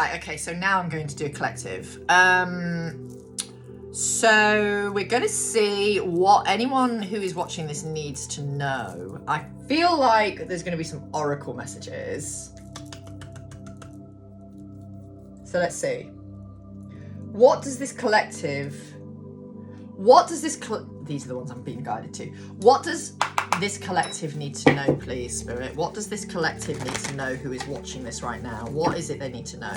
Right, okay, so now I'm going to do a collective. So we're going to see what anyone who is watching this needs to know. I feel like there's going to be some oracle messages. So let's see. What does this collective... These are the ones I'm being guided to. What does this collective need to know, please, Spirit? What does this collective need to know who is watching this right now? What is it they need to know?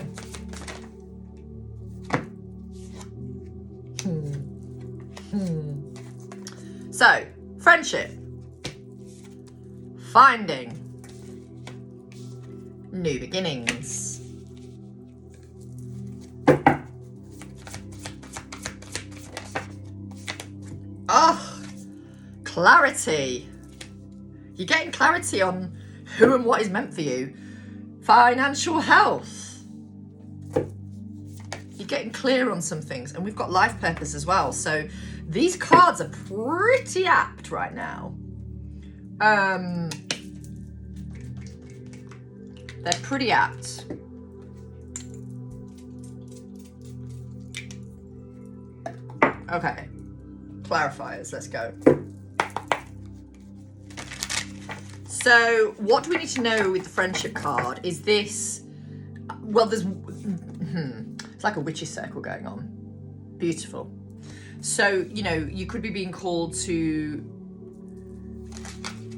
So, friendship. Finding. New beginnings. Oh, clarity. You're getting clarity on who and what is meant for you. Financial health. You're getting clear on some things. And we've got life purpose as well. So these cards are pretty apt right now. They're pretty apt. Okay. Clarifiers, let's go. So what do we need to know with the friendship card? Is this, well, there's, it's like a witch's circle going on. Beautiful. So, you know, you could be being called to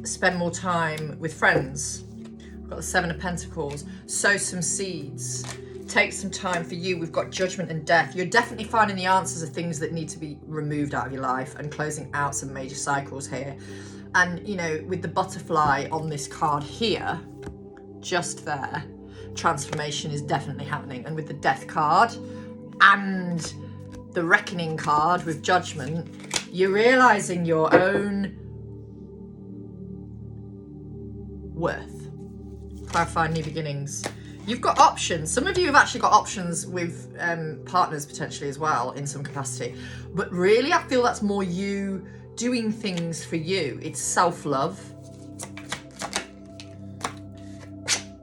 spend more time with friends. We've got the Seven of Pentacles. Sow some seeds. Take some time for you. We've got Judgment and Death. You're definitely finding the answers of things that need to be removed out of your life and closing out some major cycles here. And, you know, with the butterfly on this card here, just there, transformation is definitely happening. And with the Death card and the Reckoning card with Judgment, you're realizing your own worth. Clarifying new beginnings. You've got options. Some of you have actually got options with partners potentially as well in some capacity. But really, I feel that's more you doing things for you. It's self-love.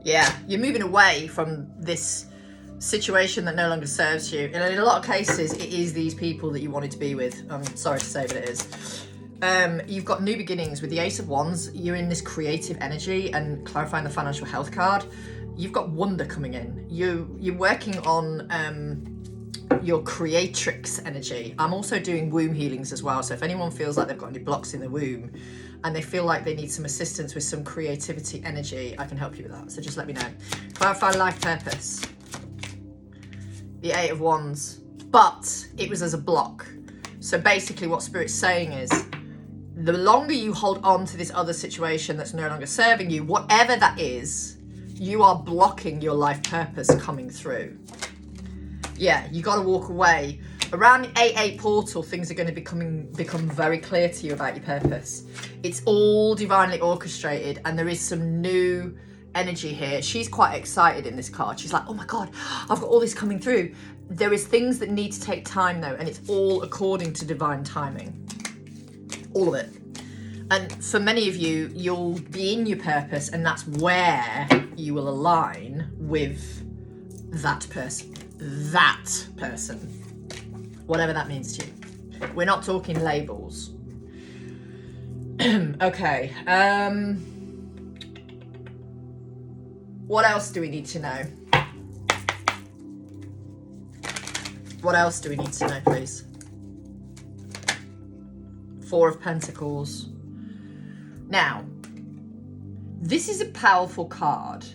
Yeah, you're moving away from this situation that no longer serves you. And in a lot of cases, it is these people that you wanted to be with. I'm sorry to say, but it is. You've got new beginnings with the Ace of Wands. You're in this creative energy, and clarifying the financial health card. You've got wonder coming in. You're working on your creatrix energy. I'm also doing womb healings as well. So if anyone feels like they've got any blocks in the womb and they feel like they need some assistance with some creativity energy, I can help you with that. So just let me know. Clarify life purpose. The Eight of Wands. But it was as a block. So basically what Spirit's saying is, the longer you hold on to this other situation that's no longer serving you, whatever that is, you are blocking your life purpose coming through. Yeah, you got to walk away. Around the 8-8 portal, things are going to become very clear to you about your purpose. It's all divinely orchestrated, and there is some new energy here. She's quite excited in this card. She's like, oh my God, I've got all this coming through. There is things that need to take time though, and it's all according to divine timing. All of it. And for many of you, you'll be in your purpose, and that's where you will align with that person. That person. Whatever that means to you. We're not talking labels. Okay. What else do we need to know? What else do we need to know, please? Four of Pentacles. Now, this is a powerful card.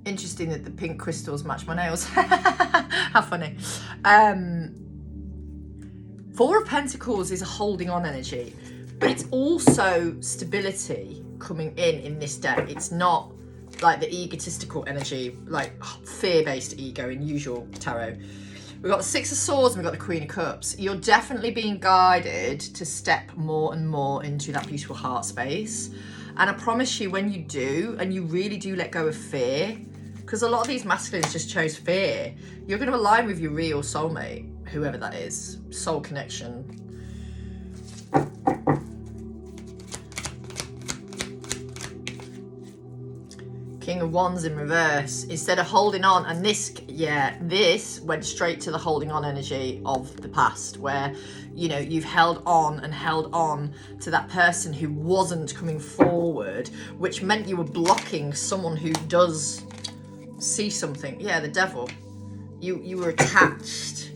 Interesting that the pink crystals match my nails. How funny. Four of Pentacles is a holding on energy, but it's also stability coming in this deck. It's not like the egotistical energy, like fear-based ego in usual tarot. We've got the Six of Swords and we've got the Queen of Cups. You're definitely being guided to step more and more into that beautiful heart space. And I promise you, when you do, and you really do let go of fear, because a lot of these masculines just chose fear, you're going to align with your real soulmate, whoever that is. Soul connection. King King of Wands in reverse, instead of holding on, and this went straight to the holding on energy of the past, where, you know, you've held on to that person who wasn't coming forward, which meant you were blocking someone who does see something. Yeah, the devil. You were attached,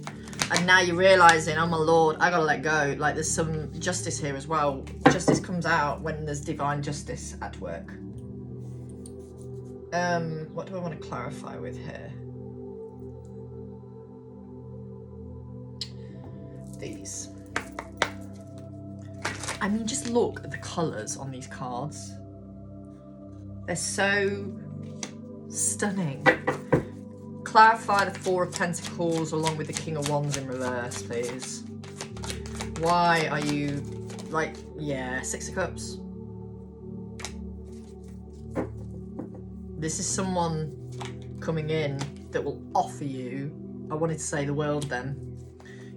and now you're realizing, oh my lord, I gotta let go. Like, there's some justice here as well. Justice comes out when there's divine justice at work. What do I want to clarify with here? These. I mean, just look at the colours on these cards. They're so stunning. Clarify the Four of Pentacles along with the King of Wands in reverse, please. Why are you, like, yeah, Six of Cups. This is someone coming in that will offer you, I wanted to say the world then.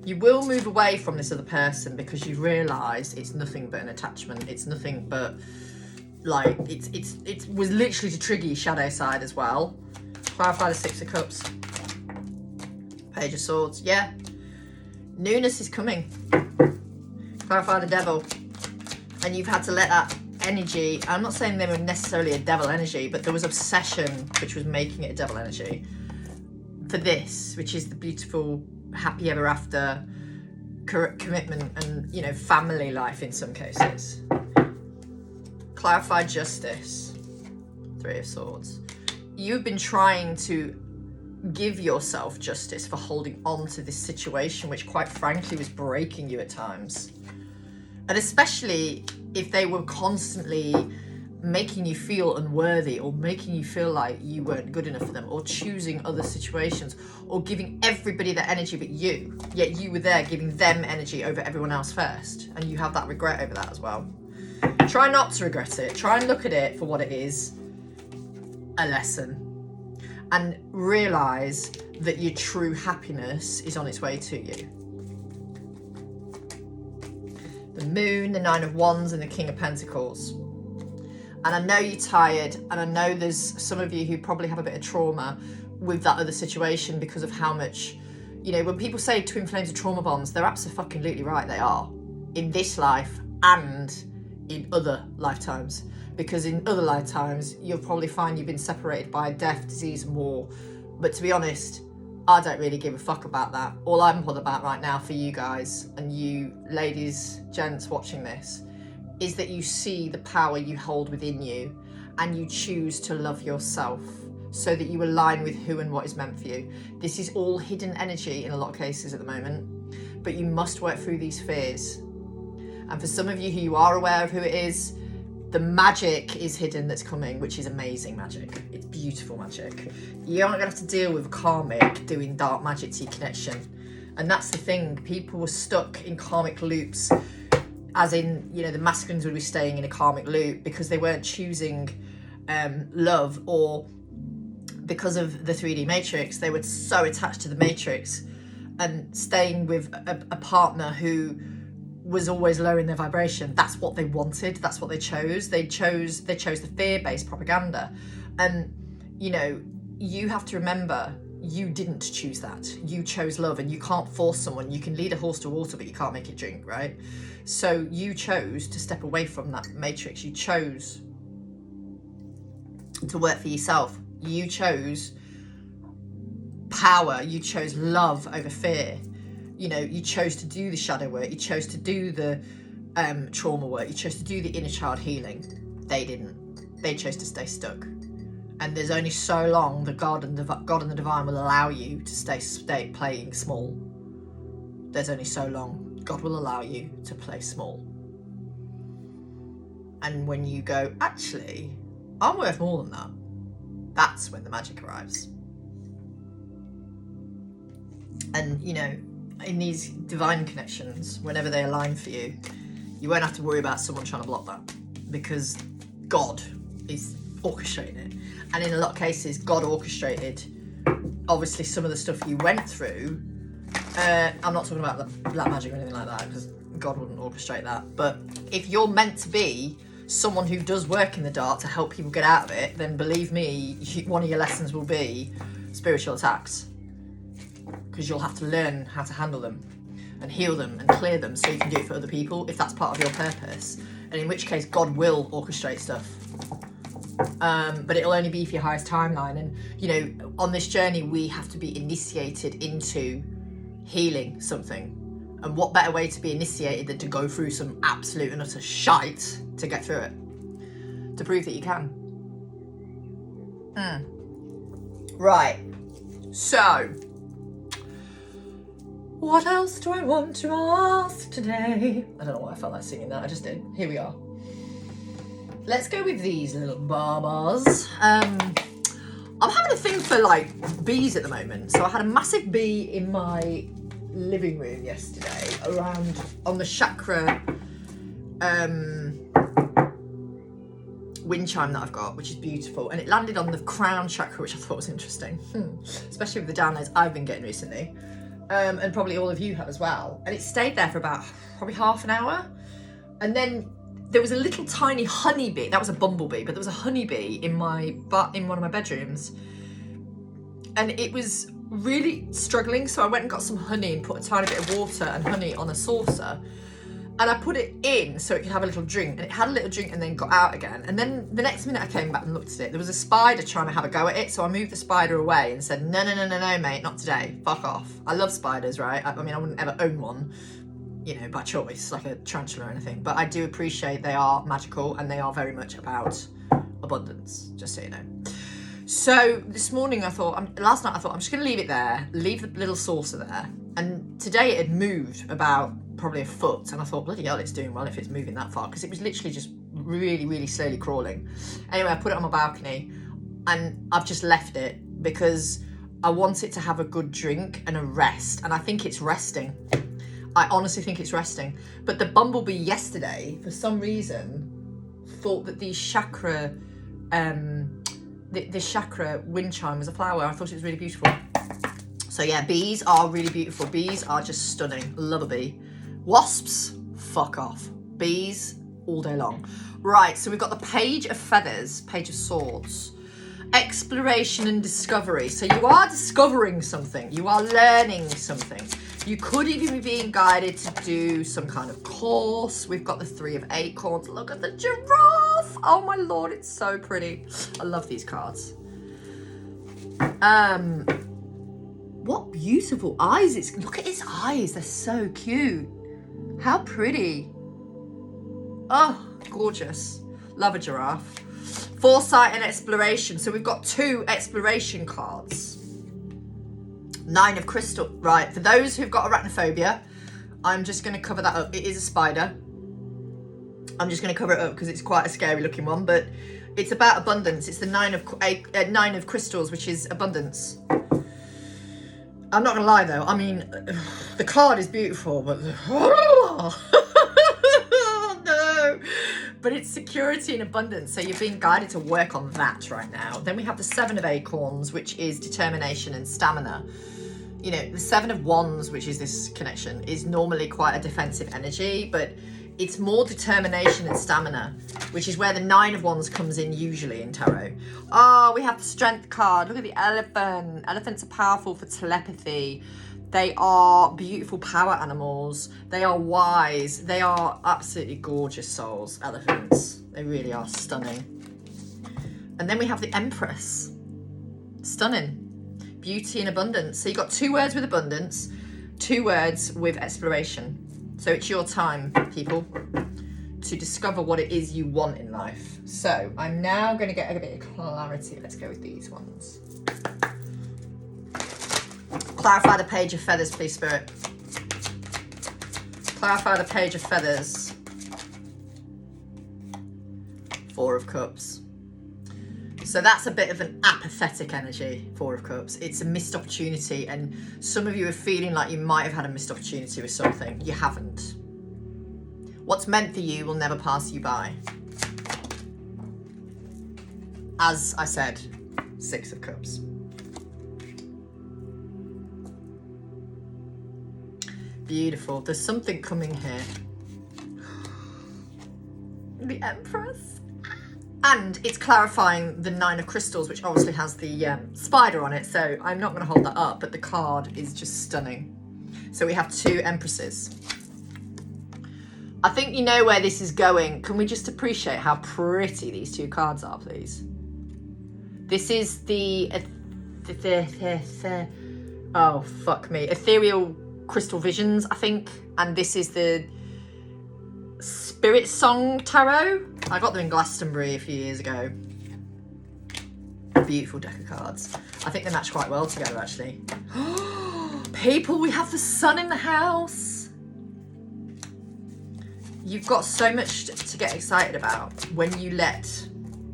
You will move away from this other person because you've realised it's nothing but an attachment. It's nothing but, like, it was literally to trigger your shadow side as well. Clarify the Six of Cups. Page of Swords. Yeah. Newness is coming. Clarify the Devil. And you've had to let that energy, I'm not saying they were necessarily a devil energy, but there was obsession which was making it a devil energy for this, which is the beautiful happy ever after commitment and, you know, family life in some cases. Clarify justice. Three of Swords. You've been trying to give yourself justice for holding on to this situation, which quite frankly was breaking you at times. And especially if they were constantly making you feel unworthy, or making you feel like you weren't good enough for them, or choosing other situations, or giving everybody their energy but you, yet you were there giving them energy over everyone else first, and you have that regret over that as well. Try not to regret it. Try and look at it for what it is, a lesson, and realise that your true happiness is on its way to you. The Moon, the Nine of Wands, and the King of Pentacles. And I know you're tired, and I know there's some of you who probably have a bit of trauma with that other situation because of how much, you know, when people say twin flames are trauma bonds, they're absolutely right, they are. In this life and in other lifetimes. Because in other lifetimes, you'll probably find you've been separated by death, disease, and war. But to be honest, I don't really give a fuck about that. All I'm bothered about right now for you guys, and you ladies, gents watching this, is that you see the power you hold within you, and you choose to love yourself so that you align with who and what is meant for you. This is all hidden energy in a lot of cases at the moment, but you must work through these fears. And for some of you who are aware of who it is, the magic is hidden that's coming, which is amazing magic. It's beautiful magic. You're not gonna have to deal with karmic doing dark magic to your connection. And that's the thing, people were stuck in karmic loops, as in, you know, the masculines would be staying in a karmic loop because they weren't choosing love, or because of the 3D matrix, they were so attached to the matrix and staying with a partner who was always lowering their vibration. That's what they wanted. That's what they chose. They chose the fear-based propaganda. And, you know, you have to remember, you didn't choose that. You chose love, and you can't force someone. You can lead a horse to water, but you can't make it drink, right? So you chose to step away from that matrix. You chose to work for yourself. You chose power. You chose love over fear. You know, you chose to do the shadow work. You chose to do the trauma work. You chose to do the inner child healing. They didn't. They chose to stay stuck. And there's only so long that God and the divine will allow you to stay playing small. There's only so long God will allow you to play small. And when you go, actually, I'm worth more than that, that's when the magic arrives. And, you know, in these divine connections, whenever they align for you, you won't have to worry about someone trying to block that, because God is orchestrating it. And in a lot of cases, God orchestrated, obviously, some of the stuff you went through. I'm not talking about the black magic or anything like that, because God wouldn't orchestrate that. But if you're meant to be someone who does work in the dark to help people get out of it, then believe me, one of your lessons will be spiritual attacks. Because you'll have to learn how to handle them and heal them and clear them so you can do it for other people if that's part of your purpose. And in which case, God will orchestrate stuff. But it'll only be for your highest timeline. And, you know, on this journey, we have to be initiated into healing something. And what better way to be initiated than to go through some absolute and utter shite to get through it? To prove that you can. Right. So, what else do I want to ask today? I don't know why I felt like singing that. I just did. Here we are. Let's go with these little barbars. I'm having a thing for like bees at the moment. So I had a massive bee in my living room yesterday around on the chakra wind chime that I've got, which is beautiful, and it landed on the crown chakra, which I thought was interesting, especially with the downloads I've been getting recently, and probably all of you have as well. And it stayed there for about probably half an hour, and then there was a little tiny honeybee. That was a bumblebee, but there was a honeybee in one of my bedrooms, and it was really struggling. So I went and got some honey and put a tiny bit of water and honey on a saucer, and I put it in so it could have a little drink, and it had a little drink and then got out again. And then the next minute I came back and looked at it, there was a spider trying to have a go at it. So I moved the spider away and said, no, mate, not today. Fuck off. I love spiders, right? I mean, I wouldn't ever own one, you know, by choice, like a tarantula or anything. But I do appreciate they are magical and they are very much about abundance, just so you know. So this morning last night I thought, I'm just going to leave it there, leave the little saucer there. And today it had moved about probably a foot, and I thought, bloody hell, it's doing well if it's moving that far, because it was literally just really, really slowly crawling. Anyway, I put it on my balcony, and I've just left it because I want it to have a good drink and a rest, and I think it's resting. I honestly think it's resting. But the bumblebee yesterday, for some reason, thought that these chakra, the chakra wind chime was a flower. I thought it was really beautiful. So yeah, bees are really beautiful. Bees are just stunning. Love a bee. Wasps, fuck off. Bees, all day long. Right, so we've got the Page of Feathers, Page of Swords. Exploration and discovery. So you are discovering something. You are learning something. You could even be being guided to do some kind of course. We've got the Three of Acorns. Look at the giraffe. Oh my Lord, it's so pretty. I love these cards. What beautiful eyes. Look at his eyes. They're so cute. How pretty. Oh, gorgeous. Love a giraffe. Foresight and exploration. So we've got 2 exploration cards. 9 of crystal. Right, for those who've got arachnophobia, I'm just going to cover that up. It is a spider. I'm just going to cover it up because it's quite a scary looking one, but it's about abundance. It's the 9 of crystals, which is abundance. I'm not going to lie though. I mean, the card is beautiful, but no. But it's security and abundance, so you're being guided to work on that right now. Then we have the 7 of Acorns, which is determination and stamina. You know, the 7 of Wands, which is this connection, is normally quite a defensive energy, but it's more determination and stamina, which is where the 9 of Wands comes in usually in tarot. Oh, we have the Strength card. Look at the elephant. Elephants are powerful for telepathy. They are beautiful power animals. They are wise. They are absolutely gorgeous souls, elephants. They really are stunning. And then we have the Empress. Stunning. Beauty and abundance. So you've got 2 words with abundance, 2 words with exploration. So it's your time, people, to discover what it is you want in life. So I'm now going to get a bit of clarity. Let's go with these ones. Clarify the Page of Feathers, please, Spirit. Clarify the Page of Feathers. 4 of Cups. So that's a bit of an apathetic energy, 4 of Cups. It's a missed opportunity, and some of you are feeling like you might have had a missed opportunity with something. You haven't. What's meant for you will never pass you by. As I said, 6 of Cups. Beautiful. There's something coming here. The Empress. And it's clarifying the Nine of Crystals, which obviously has the spider on it. So I'm not going to hold that up, but the card is just stunning. So we have 2 Empresses. I think you know where this is going. Can we just appreciate how pretty these 2 cards are, please? This is the oh, fuck me. Ethereal Crystal Visions, I think. And this is the Spirit Song Tarot. I got them in Glastonbury a few years ago. Beautiful deck of cards. I think they match quite well together, actually. People, we have the sun in the house. You've got so much to get excited about when you let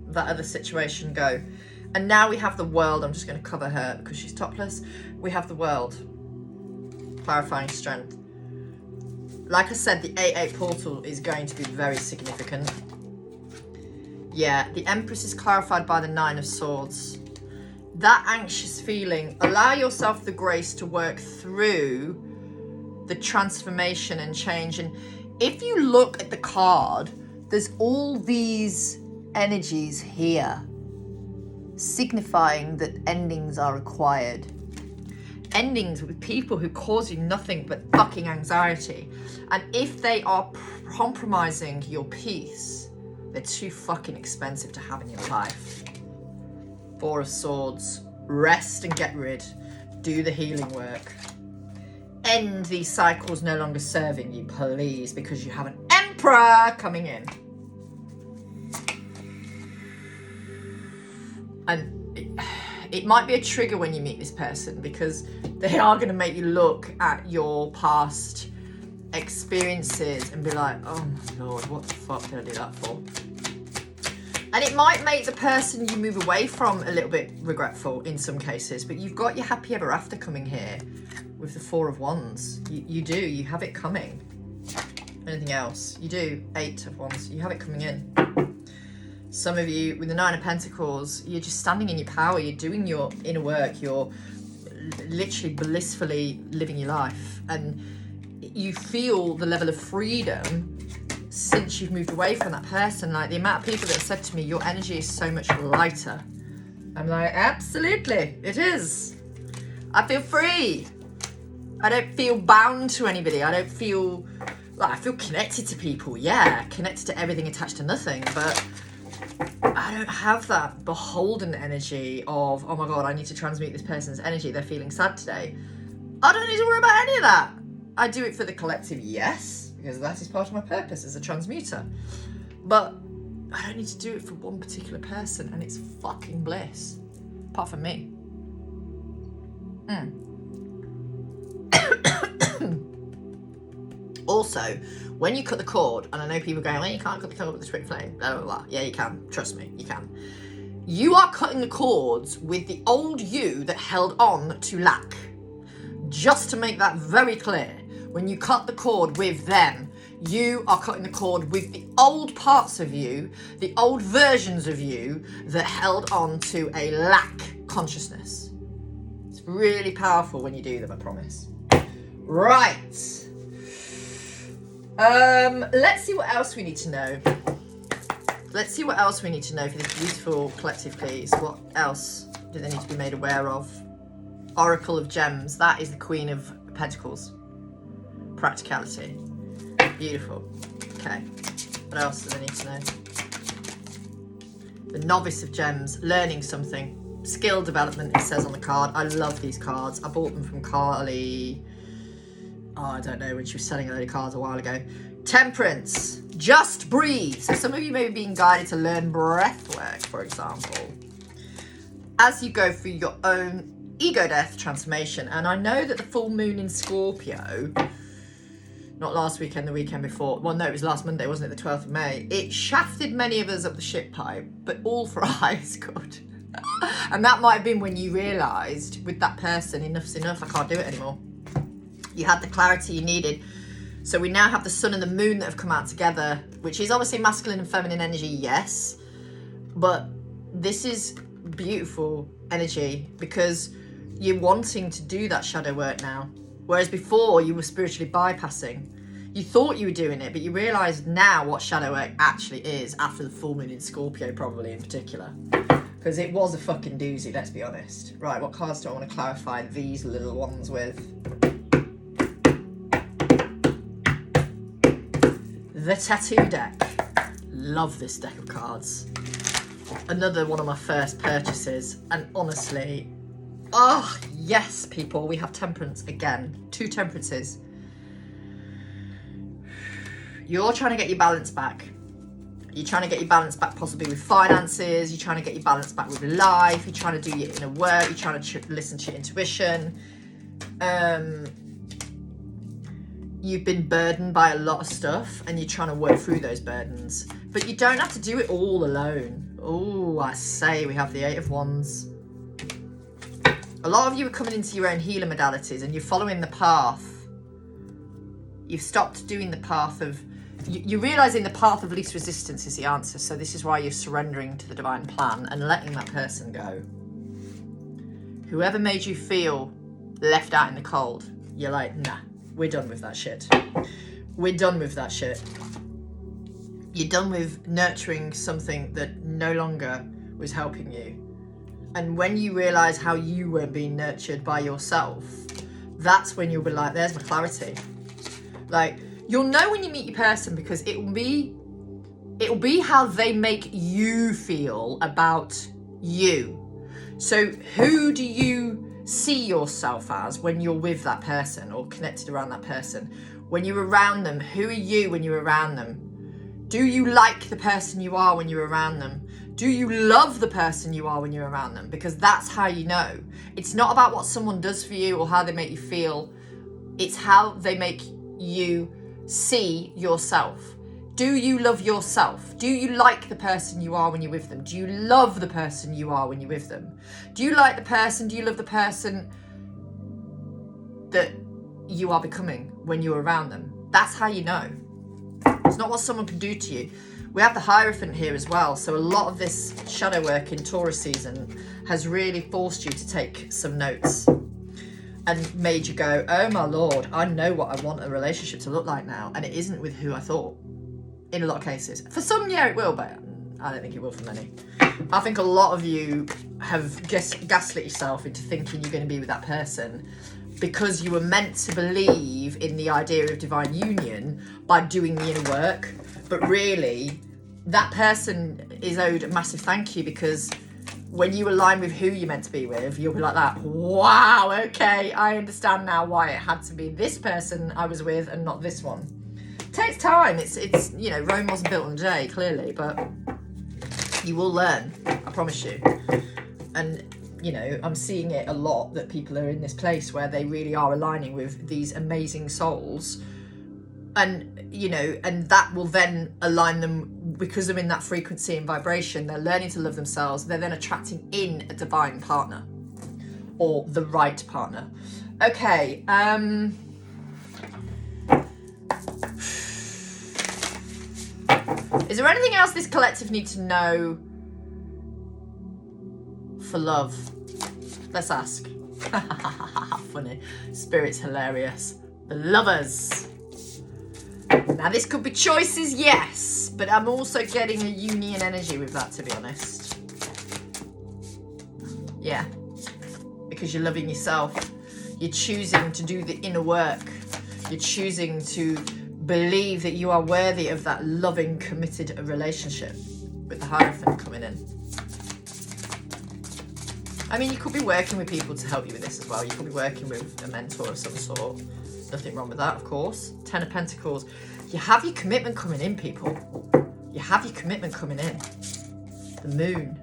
that other situation go. And now we have the World. I'm just going to cover her because she's topless. We have the World. Clarifying strength. Like I said, the 8-8 portal is going to be very significant. Yeah, the Empress is clarified by the 9 of Swords. That anxious feeling, allow yourself the grace to work through the transformation and change. And if you look at the card, there's all these energies here, signifying that endings are required. Endings with people who cause you nothing but fucking anxiety. And if they are compromising your peace, they're too fucking expensive to have in your life. 4 of Swords. Rest and get rid. Do the healing work. End these cycles no longer serving you, please, because you have an Emperor coming in. And it might be a trigger when you meet this person because they are going to make you look at your past experiences and be like, oh my Lord, what the fuck did I do that for? And it might make the person you move away from a little bit regretful in some cases, but you've got your happy ever after coming here with the 4 of Wands. You do, you have it coming. Anything else? You do, 8 of Wands, you have it coming in. Some of you, with the 9 of Pentacles, you're just standing in your power, you're doing your inner work, you're literally blissfully living your life. And you feel the level of freedom since you've moved away from that person. Like the amount of people that have said to me, your energy is so much lighter. I'm like, absolutely, it is. I feel free. I don't feel bound to anybody. I don't feel, like, I feel connected to people, yeah, connected to everything, attached to nothing, but I don't have that beholden energy of, oh my God, I need to transmute this person's energy. They're feeling sad today. I don't need to worry about any of that. I do it for the collective, yes, because that is part of my purpose as a transmuter. But I don't need to do it for one particular person, and it's fucking bliss. Apart from me. Also, when you cut the cord, and I know people going, well, you can't cut the cord with the twin flame, blah, blah, blah. Yeah, you can. Trust me, you can. You are cutting the cords with the old you that held on to lack. Just to make that very clear, when you cut the cord with them, you are cutting the cord with the old parts of you, the old versions of you that held on to a lack consciousness. It's really powerful when you do them, I promise. Right. Let's see what else we need to know. Let's see what else we need to know for this beautiful collective, please. What else do they need to be made aware of? Oracle of Gems. That is the Queen of Pentacles. Practicality. Beautiful. Okay. What else do they need to know? The Novice of Gems. Learning something. Skill development, it says on the card. I love these cards. I bought them from Carly. Oh, I don't know, when she was selling a load of cards a while ago. Temperance. Just breathe. So some of you may be being guided to learn breath work, for example, as you go through your own ego death transformation. And I know that the full moon in Scorpio, not last weekend, the weekend before, well, no, it was last Monday, wasn't it, the 12th of May, it shafted many of us up the shit pipe, but all for our highest good. And that might have been when you realised with that person, enough's enough, I can't do it anymore. You had the clarity you needed. So we now have the sun and the moon that have come out together, which is obviously masculine and feminine energy, yes. But this is beautiful energy because you're wanting to do that shadow work now. Whereas before you were spiritually bypassing. You thought you were doing it, but you realise now what shadow work actually is after the full moon in Scorpio, probably in particular. Because it was a fucking doozy, let's be honest. Right, what cards do I want to clarify these little ones with? The Tattoo deck. Love this deck of cards. Another one of my first purchases. And honestly, oh, yes, people, we have Temperance again. 2 Temperances. You're trying to get your balance back. You're trying to get your balance back possibly with finances. You're trying to get your balance back with life. You're trying to do your inner work. You're trying to listen to your intuition. You've been burdened by a lot of stuff and you're trying to work through those burdens. But you don't have to do it all alone. Oh, I say we have the 8 of Wands. A lot of you are coming into your own healer modalities and you're following the path. You've stopped doing the path of... You're realising the path of least resistance is the answer. So this is why you're surrendering to the divine plan and letting that person go. Whoever made you feel left out in the cold, you're like, nah, we're done with that shit. We're done with that shit. You're done with nurturing something that no longer was helping you. And when you realise how you weren't being nurtured by yourself, that's when you'll be like, there's my clarity. Like, you'll know when you meet your person because it'll be how they make you feel about you. So who do you see yourself as when you're with that person or connected around that person? When you're around them, who are you when you're around them? Do you like the person you are when you're around them? Do you love the person you are when you're around them? Because that's how you know. It's not about what someone does for you or how they make you feel. It's how they make you see yourself. Do you love yourself? Do you like the person you are when you're with them? Do you love the person you are when you're with them? Do you like the person? Do you love the person that you are becoming when you're around them? That's how you know. It's not what someone can do to you. We have the Hierophant here as well. So a lot of this shadow work in Taurus season has really forced you to take some notes and made you go, oh my Lord, I know what I want a relationship to look like now. And it isn't with who I thought in a lot of cases. For some, yeah, it will, but I don't think it will for many. I think a lot of you have gaslit yourself into thinking you're going to be with that person because you were meant to believe in the idea of divine union by doing the inner work. But really, that person is owed a massive thank you because when you align with who you're meant to be with, you'll be like that, wow, okay, I understand now why it had to be this person I was with and not this one. It takes time. It's you know, Rome wasn't built in a day, clearly, but you will learn, I promise you. And you know, I'm seeing it a lot that people are in this place where they really are aligning with these amazing souls. And, you know, and that will then align them because they're in that frequency and vibration. They're learning to love themselves. They're then attracting in a divine partner or the right partner. Okay. Is there anything else this collective needs to know for love? Let's ask. Funny. Spirit's hilarious. The lovers. Now this could be choices, yes, but I'm also getting a union energy with that, to be honest. Yeah, because you're loving yourself. You're choosing to do the inner work. You're choosing to believe that you are worthy of that loving, committed relationship with the Hierophant coming in. I mean, you could be working with people to help you with this as well. You could be working with a mentor of some sort. Nothing wrong with that, of course. 10 of Pentacles. You have your commitment coming in, people. You have your commitment coming in. The Moon.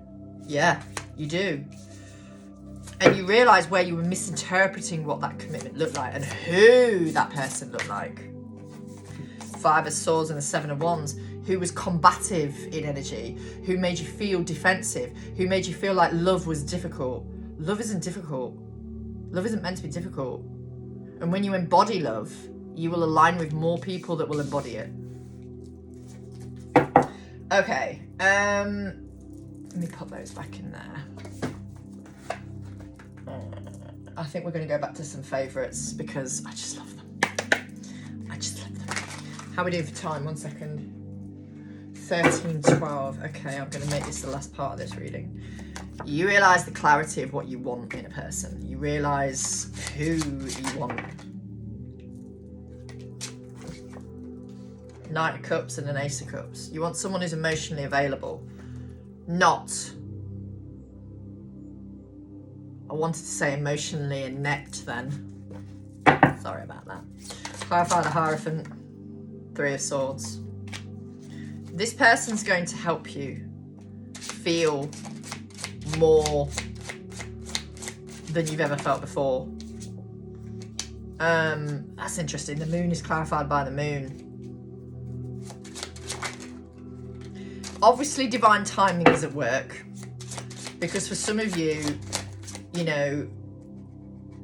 Yeah, you do. And you realise where you were misinterpreting what that commitment looked like and who that person looked like. 5 of Swords and the 7 of Wands. Who was combative in energy. Who made you feel defensive. Who made you feel like love was difficult. Love isn't difficult. Love isn't meant to be difficult. And when you embody love, you will align with more people that will embody it. Okay, let me put those back in there. I think we're going to go back to some favourites because I just love them. I just love them. How are we doing for time? 1 second. 13:12. Okay, I'm going to make this the last part of this reading. You realise the clarity of what you want in a person. You realise who you want. Knight of Cups and an Ace of Cups. You want someone who's emotionally available. Not, I wanted to say emotionally inept then. Sorry about that. Clarify the Hierophant. 3 of Swords. This person's going to help you feel more than you've ever felt before. That's interesting. The moon is clarified by the moon. Obviously, divine timing is at work, because for some of you, you know,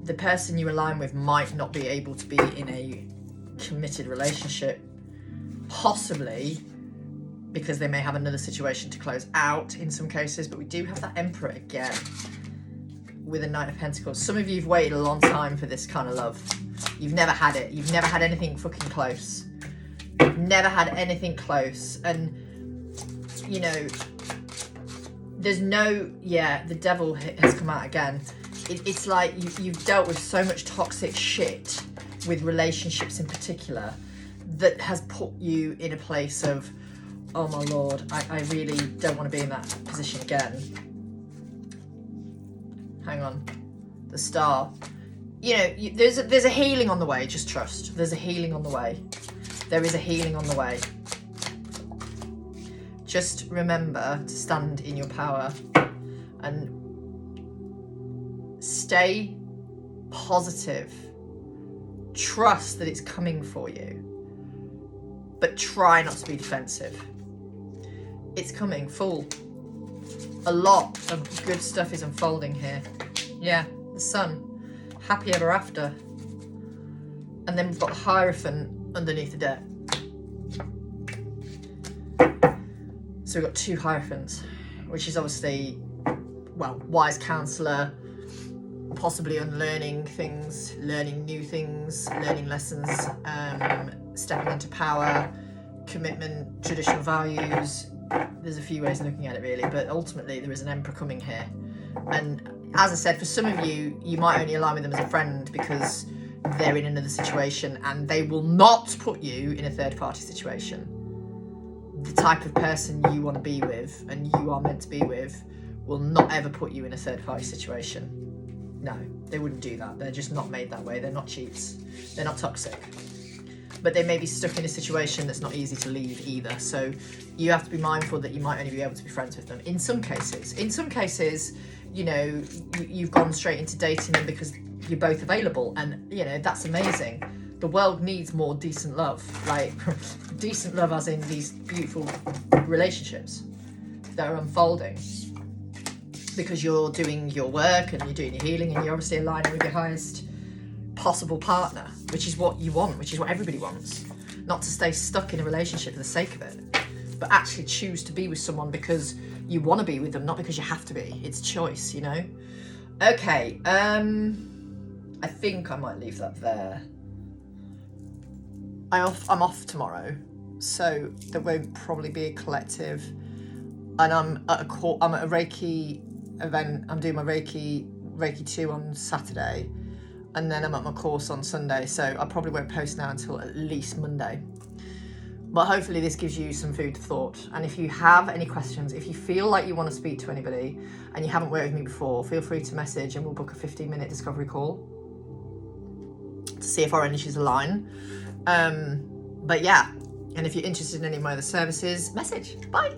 the person you align with might not be able to be in a committed relationship, possibly because they may have another situation to close out in some cases, but we do have that Emperor again with a Knight of Pentacles. Some of you have waited a long time for this kind of love. You've never had it. You've never had anything fucking close. You've never had anything close. And, you know, there's no, yeah, the devil has come out again. It's like you've dealt with so much toxic shit with relationships in particular that has put you in a place of, oh my Lord, I really don't want to be in that position again. Hang on. The Star. You know, there's a healing on the way, just trust. There's a healing on the way. There is a healing on the way. Just remember to stand in your power and stay positive. Trust that it's coming for you, but try not to be defensive. It's coming full. A lot of good stuff is unfolding here. Yeah, the Sun. Happy ever after. And then we've got the Hierophant underneath the deck. So we've got 2 Hierophants, which is obviously, well, wise counsellor, possibly unlearning things, learning new things, learning lessons, stepping into power, commitment, traditional values. There's a few ways of looking at it really, but ultimately there is an Emperor coming here. And as I said, for some of you, you might only align with them as a friend because they're in another situation and they will not put you in a third party situation. The type of person you want to be with and you are meant to be with will not ever put you in a third party situation. No, they wouldn't do that. They're just not made that way. They're not cheats. They're not toxic. But they may be stuck in a situation that's not easy to leave either. So you have to be mindful that you might only be able to be friends with them in some cases. In some cases, you know, you've gone straight into dating them because you're both available, and you know, that's amazing. The world needs more decent love, like decent love as in these beautiful relationships that are unfolding because you're doing your work and you're doing your healing and you're obviously aligning with your highest possible partner, which is what you want, which is what everybody wants. Not to stay stuck in a relationship for the sake of it, but actually choose to be with someone because you want to be with them, not because you have to be. It's choice, you know? Okay, I think I might leave that there. I'm off tomorrow, so there won't probably be a collective. And I'm at a Reiki event. I'm doing my Reiki 2 on Saturday, and then I'm at my course on Sunday. So I probably won't post now until at least Monday. But hopefully this gives you some food for thought. And if you have any questions, if you feel like you want to speak to anybody and you haven't worked with me before, feel free to message and we'll book a 15-minute discovery call to see if our energies align. But yeah, and if you're interested in any of my other services, message. Bye.